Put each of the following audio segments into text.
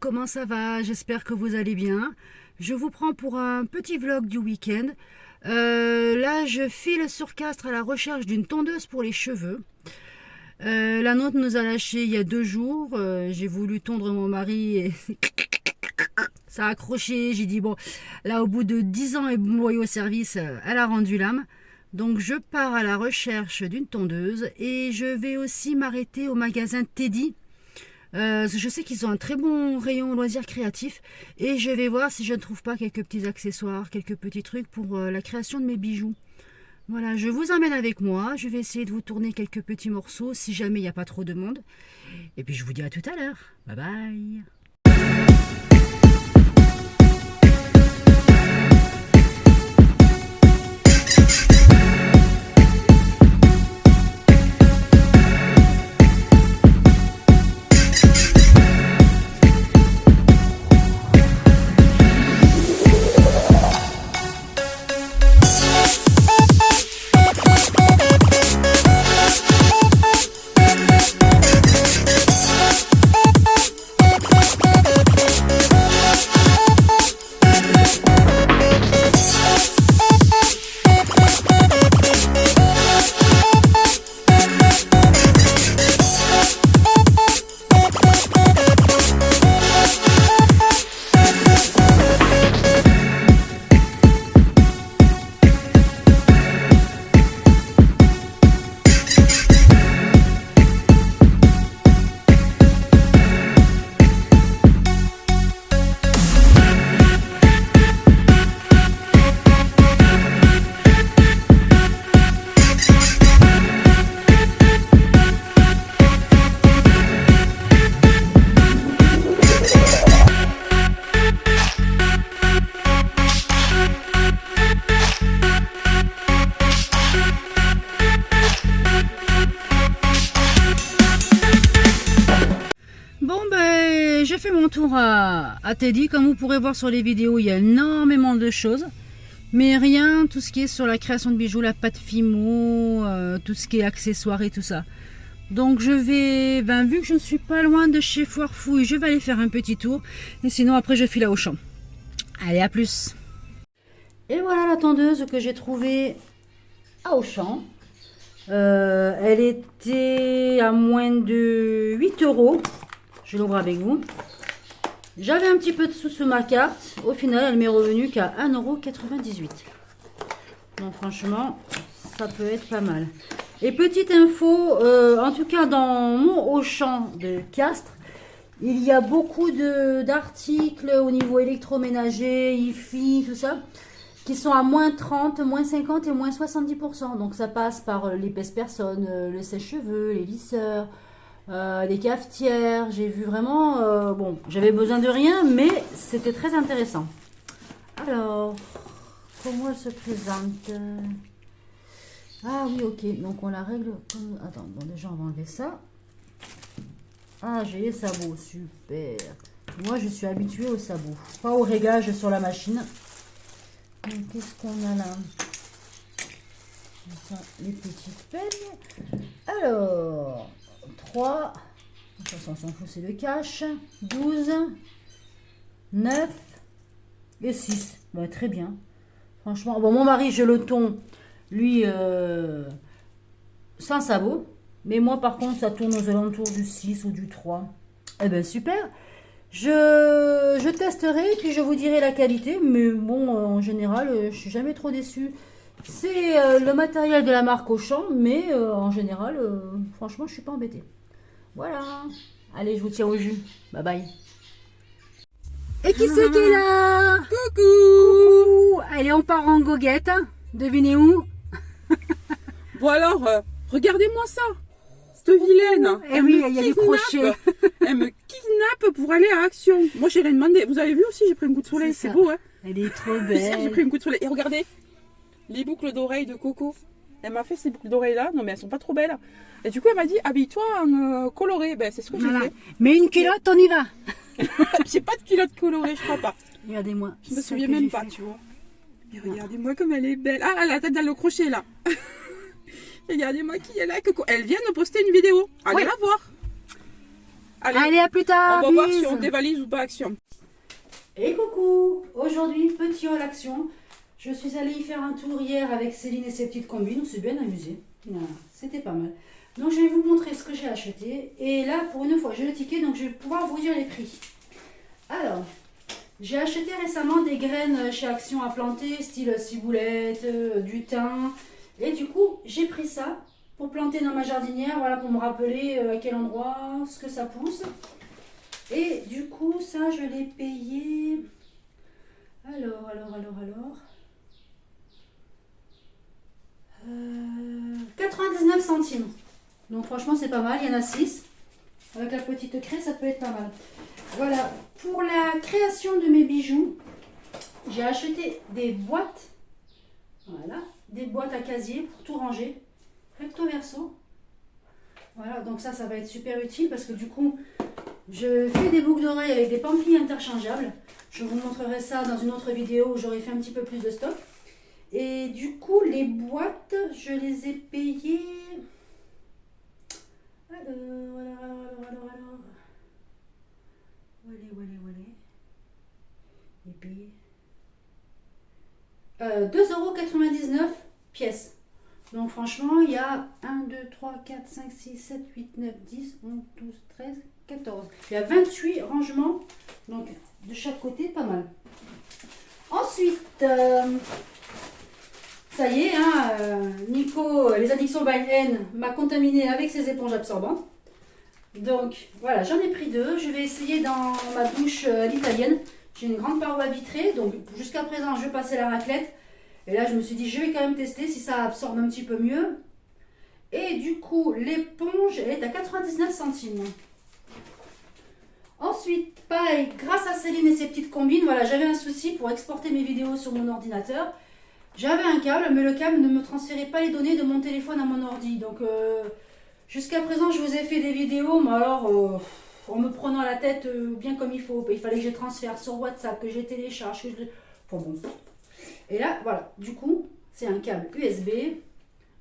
comment ça va? J'espère que vous allez bien. Je vous prends pour un petit vlog du week-end. Là, je file sur Castres à la recherche d'une tondeuse pour les cheveux. La nôtre nous a lâché il y a 2 jours. J'ai voulu tondre mon mari et ça a accroché. J'ai dit bon, là au bout de 10 ans et loyaux service, elle a rendu l'âme. Donc je pars à la recherche d'une tondeuse et je vais aussi m'arrêter au magasin Teddy. Je sais qu'ils ont un très bon rayon loisirs créatifs et je vais voir si je ne trouve pas quelques petits accessoires, quelques petits trucs pour la création de mes bijoux. Voilà, je vous emmène avec moi, je vais essayer de vous tourner quelques petits morceaux si jamais il n'y a pas trop de monde. Et puis je vous dis à tout à l'heure. Bye bye. Bon ben j'ai fait mon tour à Teddy. Comme vous pourrez voir sur les vidéos, il y a énormément de choses. Mais rien, tout ce qui est sur la création de bijoux, la pâte Fimo, tout ce qui est accessoires et tout ça. Donc je vais, vu que je ne suis pas loin de chez Foire Fouille, je vais aller faire un petit tour. Et sinon après je file à Auchan. Allez, à plus. Et voilà la tondeuse que j'ai trouvée à Auchan. Elle était à moins de 8 €. Je l'ouvre avec vous. J'avais un petit peu de sous sur ma carte. Au final, elle m'est revenue qu'à 1,98 €. Donc franchement, ça peut être pas mal. Et petite info, en tout cas dans mon Auchan de Castres, il y a beaucoup d'articles au niveau électroménager, hi-fi, tout ça, qui sont à moins 30, moins 50 et moins 70%. Donc ça passe par l'épaisse personne, le sèche-cheveux, les lisseurs, les cafetières. J'ai vu vraiment, bon, j'avais besoin de rien, mais c'était très intéressant. Alors, comment elle se présente? Ah oui, ok, donc on la règle comme... Attends, bon, déjà on va enlever ça. Ah, j'ai les sabots, super. Moi je suis habituée aux sabots, pas au réglage sur la machine. Qu'est-ce qu'on a là? Ça, les petites peignes. Alors, 3, ça on s'en fout, c'est le cash. 12, 9 et 6. Bah, très bien. Franchement, bon, mon mari, je le tonds, lui, sans sabot. Mais moi, par contre, ça tourne aux alentours du 6 ou du 3. Eh ben super. Je testerai et puis je vous dirai la qualité. Mais bon, en général, je suis jamais trop déçue. C'est le matériel de la marque Auchan, mais en général, franchement, je suis pas embêtée. Voilà. Allez, je vous tiens au jus. Bye bye. Et qui c'est qui est là? Coucou. Allez, on part en goguette. Devinez où? Bon alors, regardez-moi ça. Cette vilaine. Eh oui, il y a du crochet. Elle me kidnappe pour aller à Action. Moi, j'ai rien demandé. Vous avez vu aussi, j'ai pris un coup de soleil. C'est beau, hein? Elle est trop J'ai belle. pris un coup de soleil. Et regardez, les boucles d'oreilles de Coco. Elle m'a fait ces boucles d'oreilles là. Non, mais elles sont pas trop belles. Et du coup, elle m'a dit, habille-toi en coloré. Ben, c'est ce que j'ai fait. Mais une culotte, on y va. J'ai pas de culotte colorée, je crois pas. Regardez-moi. Je me souviens même pas, tu vois. Et regardez-moi comme elle est belle. Ah, la tête dans le crochet là. Regardez-moi qui est là, Coco. Elle vient de poster une vidéo. Allez la voir. Allez, à plus tard. On va voir Bis. si on dévalise ou pas Action. Et coucou. Aujourd'hui, petit haul Action. Je suis allée y faire un tour hier avec Céline et ses petites combines. On s'est bien amusé. Voilà, c'était pas mal. Donc, je vais vous montrer ce que j'ai acheté. Et là, pour une fois, j'ai le ticket, donc je vais pouvoir vous dire les prix. Alors, j'ai acheté récemment des graines chez Action à planter, style ciboulette, du thym. Et du coup, j'ai pris ça pour planter dans ma jardinière, voilà, pour me rappeler à quel endroit, ce que ça pousse. Et du coup, ça, je l'ai payé. Alors. 99 centimes. Donc franchement, c'est pas mal. Il y en a 6. Avec la petite craie, ça peut être pas mal. Voilà. Pour la création de mes bijoux, j'ai acheté des boîtes. Voilà. Des boîtes à casier pour tout ranger. Recto verso. Voilà. Donc ça va être super utile parce que du coup, je fais des boucles d'oreilles avec des pampilles interchangeables. Je vous montrerai ça dans une autre vidéo où j'aurai fait un petit peu plus de stock. Et du coup, les boîtes, je les ai payées. Alors. Les payées. 2,99 € pièce. Donc franchement, il y a 1, 2, 3, 4, 5, 6, 7, 8, 9, 10, 11, 12, 13, 14. Il y a 28 rangements. Donc de chaque côté, pas mal. Ensuite, ça y est, Nico, les addictions by N, m'a contaminé avec ses éponges absorbantes. Donc voilà, j'en ai pris 2. Je vais essayer dans ma douche à l'italienne. J'ai une grande paroi vitrée, donc jusqu'à présent, je passais la raclette. Et là, je me suis dit, je vais quand même tester si ça absorbe un petit peu mieux. Et du coup, l'éponge, elle est à 99 centimes. Ensuite, pareil, grâce à Céline et ses petites combines, voilà, j'avais un souci pour exporter mes vidéos sur mon ordinateur. J'avais un câble, mais le câble ne me transférait pas les données de mon téléphone à mon ordi. Donc, jusqu'à présent, je vous ai fait des vidéos, mais alors, en me prenant la tête bien comme il faut. Il fallait que je transfère sur WhatsApp, que je télécharge, que je... Enfin bon. Et là, voilà, du coup, c'est un câble USB.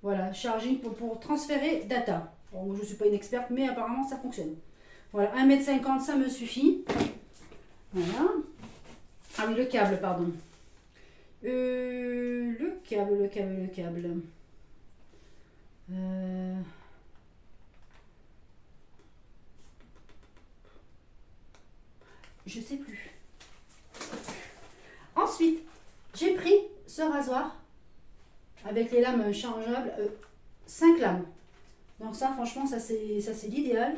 Voilà, charging pour transférer data. Bon, moi, je ne suis pas une experte, mais apparemment, ça fonctionne. Voilà, 1,50 m, ça me suffit. Voilà. Ah oui, le câble, pardon. Le câble. Je sais plus. Ensuite, j'ai pris ce rasoir avec les lames changeables, 5 lames. Donc ça, franchement, ça c'est l'idéal.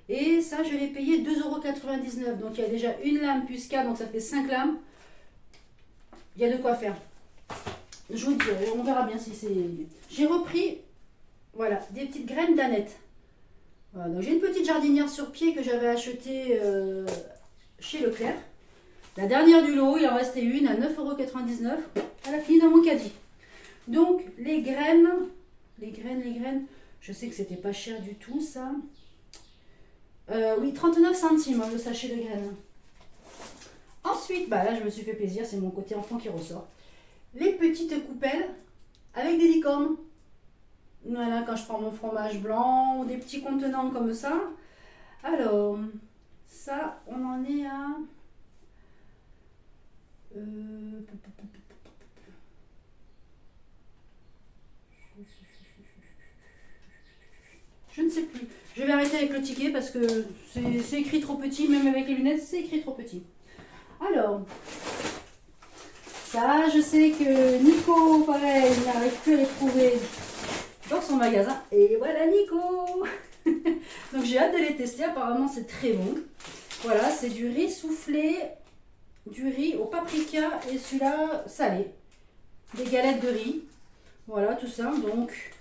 Et ça, je l'ai payé 2,99 €. Donc il y a déjà une lame plus 4, donc ça fait 5 lames. Il y a de quoi faire. Je vous dis, on verra bien si c'est... J'ai repris, voilà, des petites graines d'aneth. Voilà, donc j'ai une petite jardinière sur pied que j'avais achetée chez Leclerc. La dernière du lot, il en restait une à 9,99 €. Elle a fini dans mon caddie. Donc les graines, je sais que c'était pas cher du tout ça. Oui, 39 centimes le sachet de graines. Ensuite, bah là je me suis fait plaisir, c'est mon côté enfant qui ressort. Les petites coupelles avec des licornes. Voilà, quand je prends mon fromage blanc ou des petits contenants comme ça. Alors, ça, on en est à... Je ne sais plus. Je vais arrêter avec le ticket parce que c'est écrit trop petit, même avec les lunettes, c'est écrit trop petit. Alors, ça, je sais que Nico, pareil, n'arrive plus à les trouver dans son magasin. Et voilà Nico. Donc j'ai hâte de les tester, apparemment c'est très bon. Voilà, c'est du riz soufflé, du riz au paprika et celui-là salé. Des galettes de riz. Voilà, tout ça. Donc,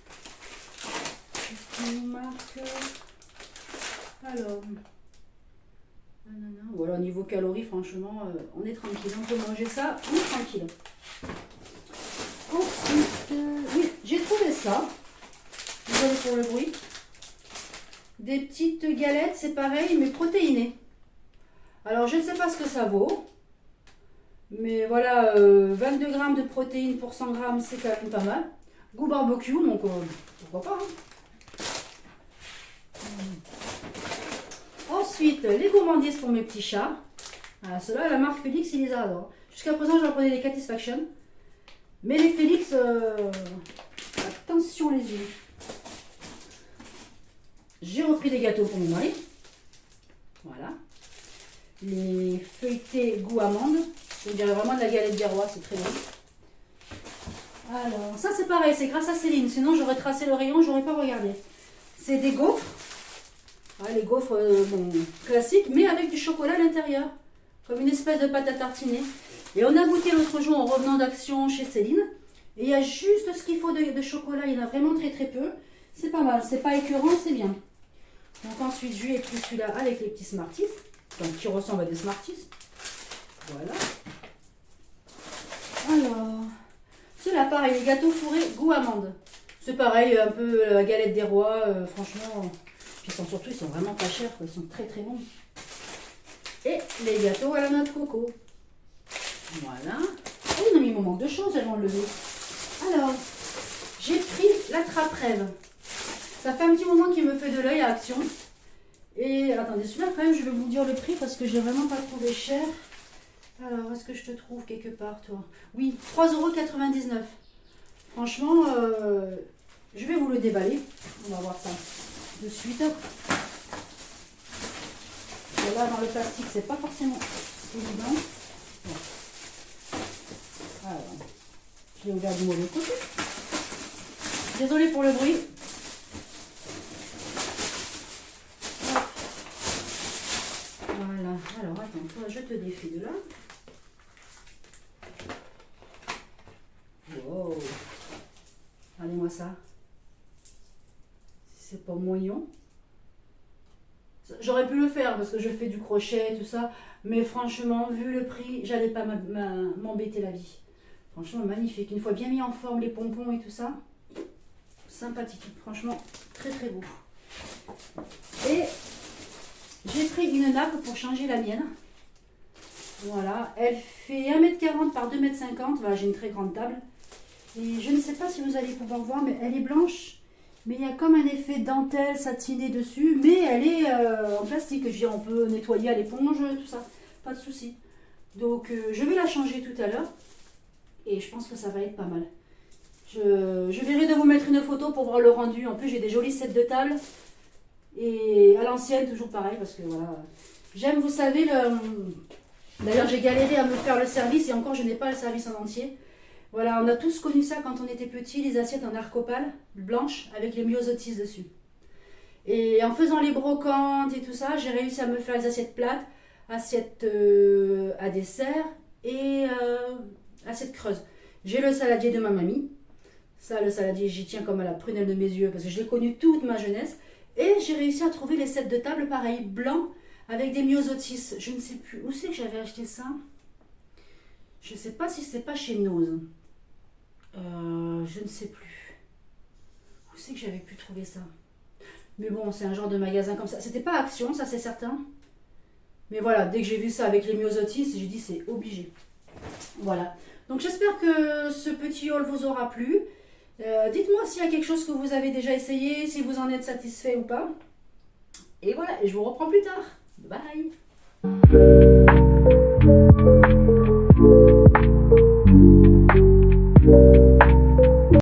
qu'est-ce qu'on marque? Alors, voilà, au niveau calories, franchement, on est tranquille. On peut manger ça, on est tranquille. Ensuite, oui, j'ai trouvé ça. Désolée pour le bruit. Des petites galettes, c'est pareil, mais protéinées. Alors, je ne sais pas ce que ça vaut. Mais voilà, 22 grammes de protéines pour 100 grammes, c'est quand même pas mal. Goût barbecue, donc pourquoi pas. Hein. Ensuite, les gourmandises pour mes petits chats. Ah, ceux-là, la marque Félix, ils les adorent. Jusqu'à présent, je leur prenais des Catisfaction. Mais les Félix, attention les yeux. J'ai repris des gâteaux pour mon mari. Voilà. Les feuilletés goût amande. Je dirais vraiment de la galette des rois, c'est très bon. Alors, ça c'est pareil, c'est grâce à Céline. Sinon, j'aurais tracé le rayon, j'aurais pas regardé. C'est des gaufres. Ouais, les gaufres bon, classiques, mais avec du chocolat à l'intérieur. Comme une espèce de pâte à tartiner. Et on a goûté l'autre jour en revenant d'Action chez Céline. Et il y a juste ce qu'il faut de chocolat. Il y en a vraiment très très peu. C'est pas mal, c'est pas écœurant, c'est bien. Donc ensuite, je lui ai pris celui-là avec les petits Smarties. Donc qui ressemble à des Smarties. Voilà. Alors, ceux-là, pareil, les gâteaux fourrés goût amande. C'est pareil, un peu la galette des rois, franchement. Puis surtout, ils sont vraiment pas chers, quoi. Ils sont très très bons. Et les gâteaux à la noix de coco. Voilà. Oh non, mais il me manque deux choses, elles vont le lever. Alors, j'ai pris la trappe-rêve. Ça fait un petit moment qu'il me fait de l'œil à Action. Et attendez, celui-là quand même, je vais vous dire le prix parce que je l'ai vraiment pas trouvé cher. Alors, est-ce que je te trouve quelque part, toi? Oui, 3,99 €. Franchement, je vais vous le déballer. On va voir ça de suite. Et là, dans le plastique, c'est pas forcément évident. Bon. Alors, je l'ai ouvert du mauvais côté. Désolée pour le bruit. Voilà. Alors, attends, toi, je te défie de là. Wow. Regardez-moi ça. C'est pas moyen. J'aurais pu le faire parce que je fais du crochet, tout ça. Mais franchement, vu le prix, j'allais pas m'embêter la vie. Franchement, magnifique. Une fois bien mis en forme, les pompons et tout ça. Sympathique. Franchement, très très beau. Et j'ai pris une nappe pour changer la mienne. Voilà. Elle fait 1,40 m par 2,50 m. Voilà, j'ai une très grande table. Et je ne sais pas si vous allez pouvoir voir, mais elle est blanche. Mais il y a comme un effet dentelle satiné dessus. Mais elle est en plastique. Je veux dire, on peut nettoyer à l'éponge, tout ça. Pas de souci. Donc, je vais la changer tout à l'heure. Et je pense que ça va être pas mal. Je verrai de vous mettre une photo pour voir le rendu. En plus, j'ai des jolis sets de table. Et à l'ancienne, toujours pareil. Parce que voilà. J'aime, vous savez, d'ailleurs, j'ai galéré à me faire le service. Et encore, je n'ai pas le service en entier. Voilà, on a tous connu ça quand on était petit, les assiettes en arcopale, blanches, avec les myosotis dessus. Et en faisant les brocantes et tout ça, j'ai réussi à me faire les assiettes plates, assiettes à dessert et assiettes creuses. J'ai le saladier de ma mamie. Ça, le saladier, j'y tiens comme à la prunelle de mes yeux parce que je l'ai connu toute ma jeunesse. Et j'ai réussi à trouver les sets de table pareil, blancs, avec des myosotis. Je ne sais plus où c'est que j'avais acheté ça. Je ne sais pas si c'est pas chez Nose. Je ne sais plus. Où c'est que j'avais pu trouver ça? Mais bon, c'est un genre de magasin comme ça. C'était pas Action, ça c'est certain. Mais voilà, dès que j'ai vu ça avec les myosotis, j'ai dit c'est obligé. Voilà. Donc j'espère que ce petit haul vous aura plu. Dites-moi s'il y a quelque chose que vous avez déjà essayé, si vous en êtes satisfait ou pas. Et voilà, et je vous reprends plus tard. Bye!